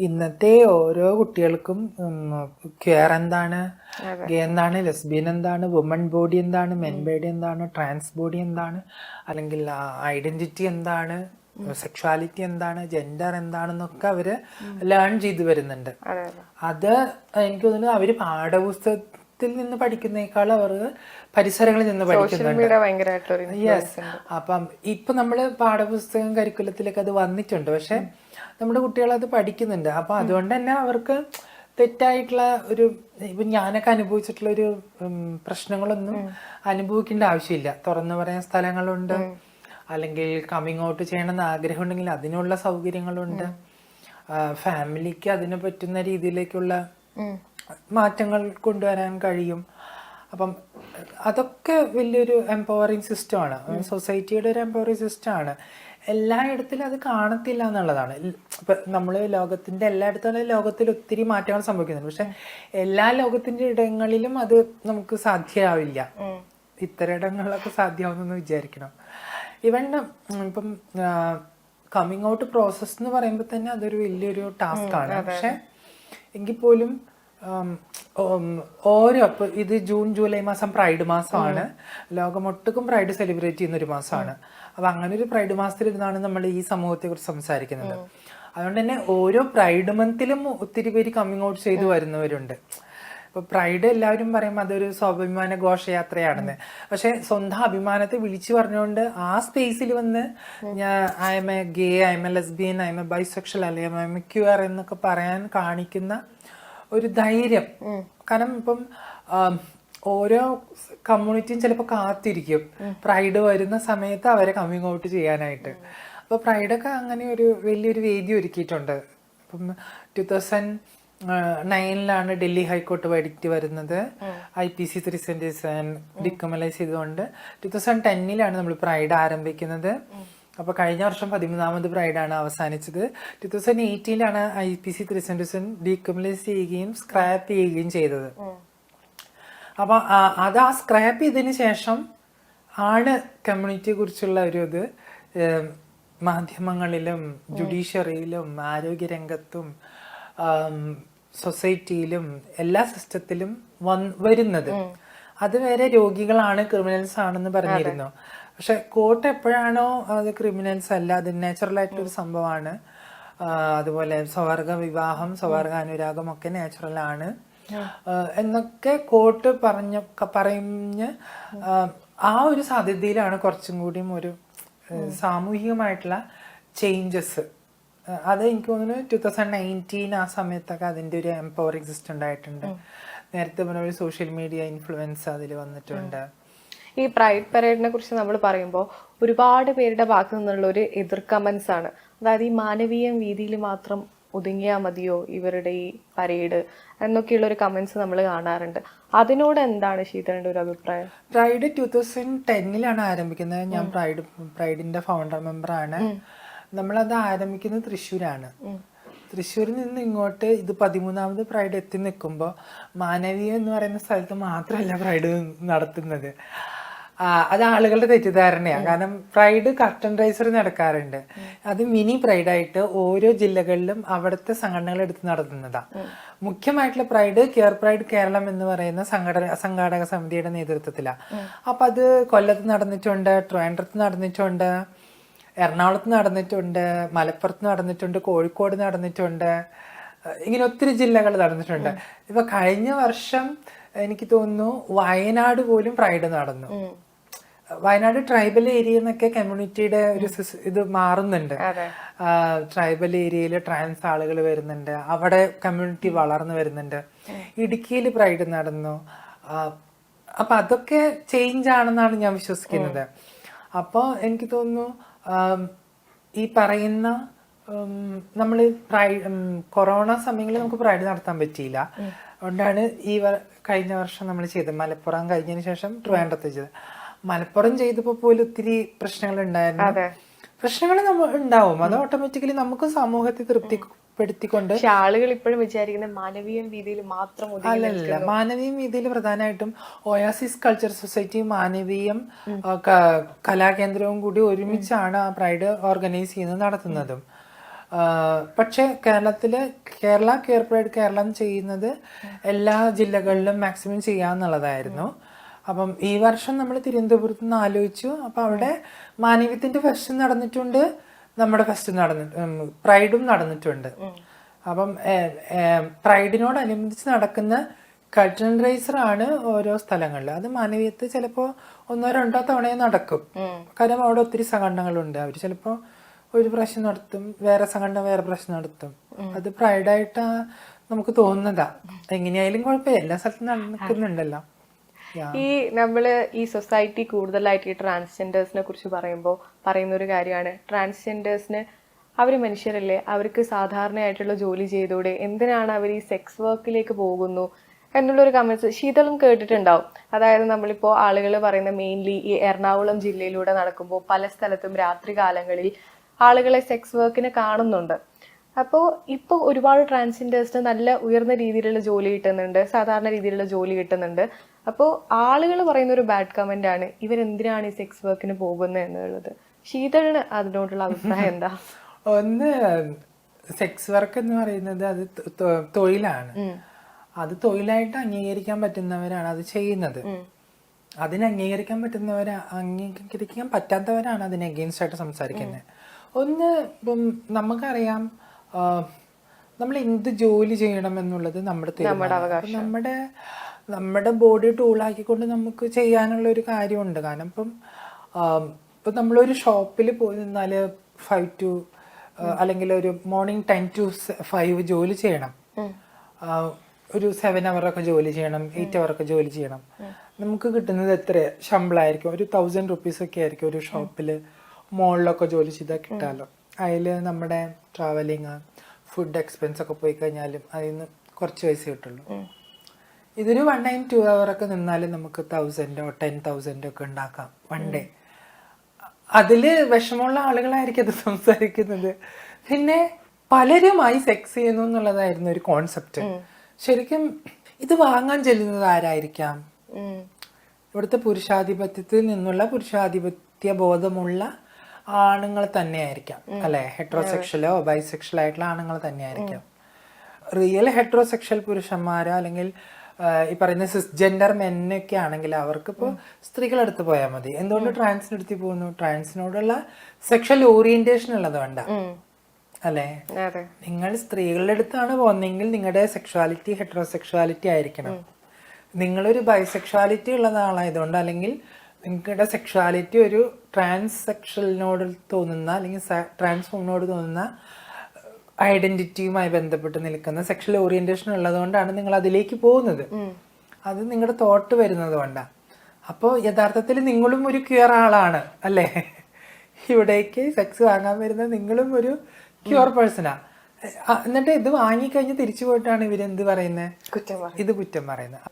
ഇന്നത്തെ ഓരോ കുട്ടികൾക്കും ക്വയർ എന്താണ്, ഗേ എന്താണ്, ലെസ്ബിയൻ എന്താണ്, വുമൺ ബോഡി എന്താണ്, മെൻ ബോഡി എന്താണ്, ട്രാൻസ് ബോഡി എന്താണ്, അല്ലെങ്കിൽ ഐഡന്റിറ്റി എന്താണ്, സെക്ഷുവാലിറ്റി എന്താണ്, ജെൻഡർ എന്താണെന്നൊക്കെ അവര് ലേൺ ചെയ്തു വരുന്നുണ്ട്. അത് എനിക്ക് തോന്നുന്നു അവര് പാഠപുസ്തകത്തിൽ നിന്ന് പഠിക്കുന്നേക്കാൾ അവർ പരിസരങ്ങളിൽ നിന്ന് പഠിക്കുന്നുണ്ട്. യെസ്. അപ്പം ഇപ്പൊ നമ്മള് പാഠപുസ്തകം കരിക്കുലത്തിലൊക്കെ അത് വന്നിട്ടുണ്ട്, പക്ഷെ നമ്മുടെ കുട്ടികൾ അത് പഠിക്കുന്നുണ്ട്. അപ്പൊ അതുകൊണ്ട് തന്നെ അവർക്ക് തെറ്റായിട്ടുള്ള ഒരു, ഇപ്പൊ ഞാനൊക്കെ അനുഭവിച്ചിട്ടുള്ള ഒരു പ്രശ്നങ്ങളൊന്നും അനുഭവിക്കേണ്ട ആവശ്യമില്ല. തുറന്നു പറയാൻ സ്ഥലങ്ങളുണ്ട്, അല്ലെങ്കിൽ കമ്മിങ് ഔട്ട് ചെയ്യണമെന്ന് ആഗ്രഹം ഉണ്ടെങ്കിൽ അതിനുള്ള സൗകര്യങ്ങളുണ്ട്, ഫാമിലിക്ക് അതിന് പറ്റുന്ന രീതിയിലേക്കുള്ള മാറ്റങ്ങൾ കൊണ്ടുവരാൻ കഴിയും. അപ്പം അതൊക്കെ വലിയൊരു എംപവറിങ് സിസ്റ്റമാണ്, സൊസൈറ്റിയുടെ ഒരു എംപവറിങ് സിസ്റ്റമാണ്. എല്ലായിടത്തിലും അത് കാണത്തില്ല എന്നുള്ളതാണ്. ഇപ്പൊ നമ്മള് ലോകത്തിന്റെ എല്ലായിടത്തും ലോകത്തിൽ ഒത്തിരി മാറ്റങ്ങൾ സംഭവിക്കുന്നുണ്ട്, പക്ഷെ എല്ലാ ലോകത്തിന്റെ ഇടങ്ങളിലും അത് നമുക്ക് സാധ്യമാവില്ല. ഇത്തരം ഇടങ്ങളിലൊക്കെ സാധ്യമാവുമെന്ന് വിചാരിക്കണം. ഇവൻ ഇപ്പം കമ്മിങ് ഔട്ട് പ്രോസസ് എന്ന് പറയുമ്പോൾ തന്നെ അതൊരു വലിയൊരു ടാസ്ക് ആണ്. പക്ഷെ എങ്കിൽ പോലും ഓരോ, ഇപ്പൊ ഇത് ജൂൺ ജൂലൈ മാസം പ്രൈഡ് മാസമാണ്, ലോകമൊട്ടുക്കും പ്രൈഡ് സെലിബ്രേറ്റ് ചെയ്യുന്ന ഒരു മാസമാണ്. അപ്പൊ അങ്ങനെ ഒരു പ്രൈഡ് മാസത്തിലിരുന്നാണ് നമ്മൾ ഈ സമൂഹത്തെ കുറിച്ച് സംസാരിക്കുന്നത്. അതുകൊണ്ട് തന്നെ ഓരോ പ്രൈഡ് മന്തിലും ഒത്തിരി പേര് കമ്മിങ് ഔട്ട് ചെയ്തു വരുന്നവരുണ്ട്. ഇപ്പൊ പ്രൈഡ് എല്ലാവരും പറയുമ്പോൾ അതൊരു സ്വാഭിമാന ഘോഷയാത്രയാണെന്ന്, പക്ഷെ സ്വന്തം അഭിമാനത്തെ വിളിച്ചു പറഞ്ഞുകൊണ്ട് ആ സ്പേസിൽ വന്ന് I M A gay, I M A lesbian, I M A bisexual, അല്ലെങ്കിൽ ഐ എം എ ക്യൂർ എന്നൊക്കെ പറയാൻ കാണിക്കുന്ന ഒരു ധൈര്യം. കാരണം ഇപ്പം ഓരോ കമ്മ്യൂണിറ്റിയും ചിലപ്പോൾ കാത്തിരിക്കും പ്രൈഡ് വരുന്ന സമയത്ത് അവരെ കമ്മിങ് ഔട്ട് ചെയ്യാനായിട്ട്. അപ്പൊ പ്രൈഡൊക്കെ അങ്ങനെ ഒരു വലിയൊരു വേദി ഒരുക്കിയിട്ടുണ്ട്. ഇപ്പം 2009 ഡൽഹി ഹൈക്കോർട്ട് വെഡിക്റ്റ് വരുന്നത്, IPC 377 ഡിക്രിമിനലൈസ് ചെയ്തുകൊണ്ട് 2010 നമ്മൾ പ്രൈഡ് ആരംഭിക്കുന്നത്. അപ്പൊ കഴിഞ്ഞ വർഷം 13ാമത് പ്രൈഡാണ് അവസാനിച്ചത്. 2018 IPC 377 ഡീക്രിമിനലൈസ് ചെയ്യുകയും സ്ക്രാപ്പ് ചെയ്യുകയും ചെയ്തത്. അപ്പൊ അത് ആ സ്ക്രാപ്പ് ചെയ്തതിന് ശേഷം ആണ് കമ്മ്യൂണിറ്റിയെ കുറിച്ചുള്ള ഒരു ഇത് മാധ്യമങ്ങളിലും ജുഡീഷ്യറിയിലും ആരോഗ്യരംഗത്തും സൊസൈറ്റിയിലും എല്ലാ സിസ്റ്റത്തിലും വരുന്നത്. അതുവരെ രോഗികളാണ്, ക്രിമിനൽസ് ആണെന്ന് പറഞ്ഞിരുന്നു. പക്ഷെ കോർട്ട് എപ്പോഴാണോ അത് ക്രിമിനൽസ് അല്ല, അത് നാച്ചുറൽ ആയിട്ടൊരു സംഭവമാണ്, അതുപോലെ സ്വവർഗ വിവാഹം, സ്വവർഗ അനുരാഗം ഒക്കെ നാച്ചുറൽ ആണ് എന്നൊക്കെ കോർട്ട് പറഞ്ഞ് ആ ഒരു സാധ്യതയിലാണ് കുറച്ചും കൂടിയും ഒരു സാമൂഹികമായിട്ടുള്ള ചേഞ്ചസ്. അത് എനിക്ക് തോന്നുന്നു 2019 ആ സമയത്തൊക്കെ അതിന്റെ ഒരു എംപവറിംഗ് സിസ്റ്റം ഉണ്ടായിട്ടുണ്ട്. നേരത്തെ പറഞ്ഞ ഒരു സോഷ്യൽ മീഡിയ ഇൻഫ്ലുവൻസ് അതിൽ വന്നിട്ടുണ്ട്. ഈ പ്രൈഡ് പരേഡിനെ കുറിച്ച് നമ്മൾ പറയുമ്പോൾ ഒരുപാട് പേരുടെ ഭാഗത്തു നിന്നുള്ള ഒരു എതിർ കമന്റ്സ് ആണ്. അതായത് ഈ മാനവീയ വീതിയിൽ മാത്രം ഒതുങ്ങിയാൽ മതിയോ ഇവരുടെ ഈ പരേഡ് എന്നൊക്കെയുള്ള ഒരു കമന്റ്സ് നമ്മൾ കാണാറുണ്ട്. അതിനോട് എന്താണ് ശീതളിന്റെ ഒരു അഭിപ്രായം? പ്രൈഡ് 2010 ആരംഭിക്കുന്നത്. ഞാൻ പ്രൈഡിന്റെ ഫൗണ്ടർ മെമ്പറാണ്. നമ്മളത് ആരംഭിക്കുന്നത് തൃശ്ശൂരാണ്. തൃശ്ശൂരിൽ നിന്ന് ഇങ്ങോട്ട് ഇത് 13ാമത് പ്രൈഡ് എത്തി നിൽക്കുമ്പോൾ മാനവീയം എന്ന് പറയുന്ന സ്ഥലത്ത് മാത്രമല്ല പ്രൈഡ് നടത്തുന്നത്. അത് ആളുകളുടെ തെറ്റിദ്ധാരണയാണ്. കാരണം പ്രൈഡ് കർട്ടൻ റൈസർ നടക്കാറുണ്ട്, അത് മിനി പ്രൈഡായിട്ട് ഓരോ ജില്ലകളിലും അവിടുത്തെ സംഘടനകൾ എടുത്ത് നടത്തുന്നതാണ്. മുഖ്യമായിട്ടുള്ള പ്രൈഡ് കെയർ പ്രൈഡ് കേരളം എന്ന് പറയുന്ന സംഘാടക സമിതിയുടെ നേതൃത്വത്തിലാണ്. അപ്പൊ അത് കൊല്ലത്ത് നടന്നിട്ടുണ്ട്, ട്രിവാൻഡ്രത്ത് നടന്നിട്ടുണ്ട്, എറണാകുളത്ത് നടന്നിട്ടുണ്ട്, മലപ്പുറത്ത് നടന്നിട്ടുണ്ട്, കോഴിക്കോട് നടന്നിട്ടുണ്ട്, ഇങ്ങനെ ഒത്തിരി ജില്ലകൾ നടന്നിട്ടുണ്ട്. ഇപ്പൊ കഴിഞ്ഞ വർഷം എനിക്ക് തോന്നുന്നു വയനാട് പോലും പ്രൈഡ് നടന്നു. വയനാട് ട്രൈബൽ ഏരിയ എന്നൊക്കെ കമ്മ്യൂണിറ്റിയുടെ ഒരു ഇത് മാറുന്നുണ്ട്. ട്രൈബൽ ഏരിയയിൽ ട്രാൻസ് ആളുകൾ വരുന്നുണ്ട്, അവിടെ കമ്മ്യൂണിറ്റി വളർന്നു വരുന്നുണ്ട്. ഇടുക്കിയിൽ പ്രൈഡ് നടന്നു. അപ്പൊ അതൊക്കെ ചേഞ്ച് ആണെന്നാണ് ഞാൻ വിശ്വസിക്കുന്നത്. അപ്പോൾ എനിക്ക് തോന്നുന്നു ഈ പറയുന്ന നമ്മൾ കൊറോണ സമയങ്ങളിൽ നമുക്ക് പ്രൈഡ് നടത്താൻ പറ്റിയില്ല. അതുകൊണ്ടാണ് കഴിഞ്ഞ വർഷം നമ്മൾ ചെയ്തത്. മലപ്പുറം കഴിഞ്ഞതിന് ശേഷം ട്രിവാൻഡ്രത്ത് ചെയ്തത്. മലപ്പുറം ചെയ്തപ്പോൾ പോലും ഒത്തിരി പ്രശ്നങ്ങൾ ഉണ്ടായിരുന്നു. പ്രശ്നങ്ങൾ ഉണ്ടാവും, അത് ഓട്ടോമാറ്റിക്കലി നമുക്ക് സമൂഹത്തെ തൃപ്തിപ്പെടുത്തിക്കൊണ്ട്. ആളുകൾ ഇപ്പോഴും വിചാരിക്കുന്നത് മാനവീയ രീതിയിൽ മാത്രം അല്ലല്ല. മാനവീയ രീതിയിൽ പ്രധാനമായിട്ടും ഒയാസിസ് കൾച്ചർ സൊസൈറ്റി മാനവീയം കലാകേന്ദ്രവും കൂടി ഒരുമിച്ചാണ് ആ പ്രൈഡ് ഓർഗനൈസ് ചെയ്യുന്നത്, നടത്തുന്നതും. പക്ഷെ കേരള ക്യൂർ പ്രൈഡ് കേരളം ചെയ്യുന്നത് എല്ലാ ജില്ലകളിലും മാക്സിമം ചെയ്യാന്നുള്ളതായിരുന്നു. അപ്പം ഈ വർഷം നമ്മൾ തിരുവനന്തപുരത്ത് നിന്ന് ആലോചിച്ചു. അപ്പം അവിടെ മാനവ്യത്തിന്റെ ഫെസ്റ്റ് നടന്നിട്ടുണ്ട്, നമ്മുടെ പ്രൈഡും നടന്നിട്ടുണ്ട്. അപ്പം പ്രൈഡിനോടനുബന്ധിച്ച് നടക്കുന്ന കൾച്ചറൽ റൈസർ ആണ് ഓരോ സ്ഥലങ്ങളിൽ. അത് മാനവീയത്ത് ചിലപ്പോൾ 1-2 തവണയെ നടക്കും. കാരണം അവിടെ ഒത്തിരി സംഘടനകളുണ്ട്. അവർ ചിലപ്പോൾ ഒരു പ്രാവശ്യം നടത്തും, വേറെ സംഘടന വേറെ പ്രാവശ്യം നടത്തും. അത് പ്രൈഡായിട്ട് നമുക്ക് തോന്നുന്നതാ. എങ്ങനെയായാലും കുഴപ്പമില്ല, എല്ലാ സ്ഥലത്തും നടക്കുന്നുണ്ടല്ലോ. ഈ നമ്മള് ഈ സൊസൈറ്റി കൂടുതലായിട്ട് ഈ ട്രാൻസ്ജെൻഡേഴ്സിനെ കുറിച്ച് പറയുമ്പോൾ പറയുന്ന ഒരു കാര്യമാണ്, ട്രാൻസ്ജെൻഡേഴ്സിന് അവർ മനുഷ്യരല്ലേ, അവർക്ക് സാധാരണയായിട്ടുള്ള ജോലി ചെയ്തൂടെ, എന്തിനാണ് അവർ ഈ സെക്സ് വർക്കിലേക്ക് പോകുന്നു എന്നുള്ളൊരു കമന്റ്സ് ശീതളും കേട്ടിട്ടുണ്ടാവും. അതായത് നമ്മളിപ്പോൾ ആളുകൾ പറയുന്ന മെയിൻലി ഈ എറണാകുളം ജില്ലയിലൂടെ നടക്കുമ്പോൾ പല സ്ഥലത്തും രാത്രി കാലങ്ങളിൽ ആളുകളെ സെക്സ് വർക്കിന് കാണുന്നുണ്ട്. അപ്പോൾ ഇപ്പോൾ ഒരുപാട് ട്രാൻസ്ജെൻഡേഴ്സിന് നല്ല ഉയർന്ന രീതിയിലുള്ള ജോലി കിട്ടുന്നുണ്ട്, സാധാരണ രീതിയിലുള്ള ജോലി കിട്ടുന്നുണ്ട്. അപ്പോൾ ആളുകൾ പറയുന്ന ഒരു ബാഡ് കമന്റ് ആണ് ഇവരെന്തിനാണ് ഈ സെക്സ് വർക്കിന് പോകുന്നത് എന്നുള്ളത്. ശീതളിന് അതിനോടുള്ള അഭിപ്രായം എന്താ? ഒന്ന്, സെക്സ് വർക്ക് എന്ന് പറയുന്നത് അത് തൊഴിലാണ്. അത് തൊഴിലായിട്ട് അംഗീകരിക്കാൻ പറ്റുന്നവരാണ് അത് ചെയ്യുന്നത്. അതിനെ അംഗീകരിക്കാൻ പറ്റാത്തവരാണ് അതിന് അഗെയിൻസ്റ്റ് ആയിട്ട് സംസാരിക്കുന്നത്. ഒന്ന്, ഇപ്പം നമുക്കറിയാം നമ്മൾ എന്ത് ജോലി ചെയ്യണം എന്നുള്ളത് നമ്മുടെ തീരുമാനം. നമ്മുടെ ബോഡി ടൂളാക്കിക്കൊണ്ട് നമുക്ക് ചെയ്യാനുള്ള ഒരു കാര്യമുണ്ട്. കാരണം ഇപ്പം നമ്മളൊരു ഷോപ്പിൽ പോയി നിന്നാൽ 5 to അല്ലെങ്കിൽ ഒരു മോർണിംഗ് 10 to 5 ജോലി ചെയ്യണം, ഒരു 7 hour ഒക്കെ ജോലി ചെയ്യണം, 8 hour ഒക്കെ ജോലി ചെയ്യണം. നമുക്ക് കിട്ടുന്നത് എത്ര ശമ്പളമായിരിക്കും? ഒരു 1000 rupees ഒക്കെ ആയിരിക്കും ഒരു ഷോപ്പിൽ മോളിലൊക്കെ ജോലി ചെയ്താൽ കിട്ടാമല്ലോ. അതിൽ നമ്മുടെ ട്രാവലിങ്, ഫുഡ് എക്സ്പെൻസ് ഒക്കെ പോയി കഴിഞ്ഞാലും അതിൽ നിന്ന് കുറച്ച് പൈസ കിട്ടുള്ളൂ. ഇതൊരു 1 time 2 hour ഒക്കെ നിന്നാലും നമുക്ക് 1000 or 10,000 ഒക്കെ ഉണ്ടാക്കാം വൺ ഡേ. അതില് വിഷമമുള്ള ആളുകളായിരിക്കും അത് സംസാരിക്കുന്നത്. പിന്നെ പലരുമായി സെക്സ് ചെയ്യുന്നു എന്നുള്ളതായിരുന്നു ഒരു കോൺസെപ്റ്റ്. ശരിക്കും ഇത് വാങ്ങാൻ ചെല്ലുന്നത് ആരായിരിക്കാം? ഇവിടുത്തെ പുരുഷാധിപത്യത്തിൽ നിന്നുള്ള പുരുഷാധിപത്യ ബോധമുള്ള ആണുങ്ങൾ തന്നെയായിരിക്കാം, അല്ലെ? ഹെട്രോസെക്ഷലോ ബൈസെക്ഷലോ ആയിട്ടുള്ള ആണുങ്ങൾ തന്നെയായിരിക്കാം. റിയൽ ഹെട്രോസെക്ഷൽ പുരുഷന്മാരോ അല്ലെങ്കിൽ ഈ പറയുന്ന സിസ്ജെൻഡർ മെന്നൊക്കെ ആണെങ്കിൽ അവർക്കിപ്പോൾ സ്ത്രീകളെടുത്ത് പോയാൽ മതി. എന്തുകൊണ്ട് ട്രാൻസിനെടുത്ത് പോകുന്നു? ട്രാൻസിനോടുള്ള സെക്ഷൽ ഓറിയന്റേഷൻ ഉള്ളത് വേണ്ട, അല്ലെ? നിങ്ങൾ സ്ത്രീകളുടെ അടുത്താണ് പോകുന്നതെങ്കിൽ നിങ്ങളുടെ സെക്ഷുവാലിറ്റി ഹെട്രോസെക്ഷുവാലിറ്റി ആയിരിക്കണം. നിങ്ങളൊരു ബൈസെക്ഷുവാലിറ്റി ഉള്ള ആളായതുകൊണ്ട് അല്ലെങ്കിൽ നിങ്ങളുടെ സെക്ഷുവാലിറ്റി ഒരു ട്രാൻസ്സെക്ഷലിനോട് തോന്നുന്ന അല്ലെങ്കിൽ ട്രാൻസ്ഫോമിനോട് തോന്നുന്ന ഐഡന്റിറ്റിയുമായി ബന്ധപ്പെട്ട് നിൽക്കുന്ന സെക്ഷൽ ഓറിയന്റേഷൻ ഉള്ളതുകൊണ്ടാണ് നിങ്ങൾ അതിലേക്ക് പോകുന്നത്. അത് നിങ്ങളുടെ തോട്ട് വരുന്നത് കൊണ്ടാണ്. അപ്പോൾ യഥാർത്ഥത്തിൽ നിങ്ങളും ഒരു ക്യൂർ ആളാണ്, അല്ലേ? ഇവിടേക്ക് സെക്സ് വാങ്ങാൻ വരുന്ന നിങ്ങളും ഒരു ക്യൂർ പേഴ്സണാ. എന്നിട്ട് ഇത് വാങ്ങിക്കഴിഞ്ഞ് തിരിച്ചു പോയിട്ടാണ് ഇവരെന്ത് പറയുന്നത്? ഇത് കുറ്റം പറയുന്നത്.